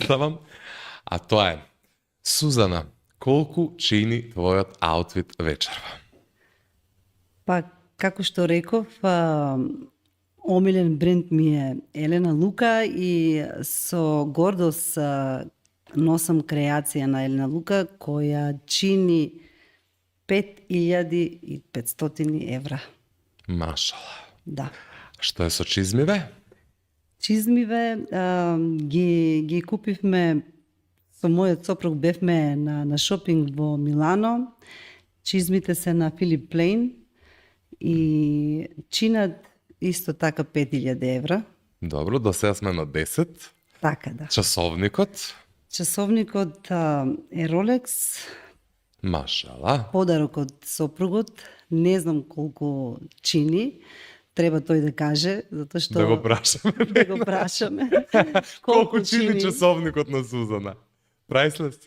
представам, а тоа е: Сузана, колку чини твојот аутфит вечерва? Па, како што реков, омилен бренд ми е Елена Лука и со гордост носам креација на Елена Лука која чини 5500 евра. Машала. Да. Што е со чизмиве? Чизмиве ги купивме со мојот сопруг, бевме на шопинг во Милано. Чизмите се на Филип Плейн и чинат исто така 5000 евра. Добро, до сега сме на 10. Така да. Часовникот? Часовникот е Rolex, Машала. подарок од сопругот, не знам колку чини, треба тој да каже, затоа што Да го прашаме. да го прашаме. Колку чини часовникот на Сузана? Priceless?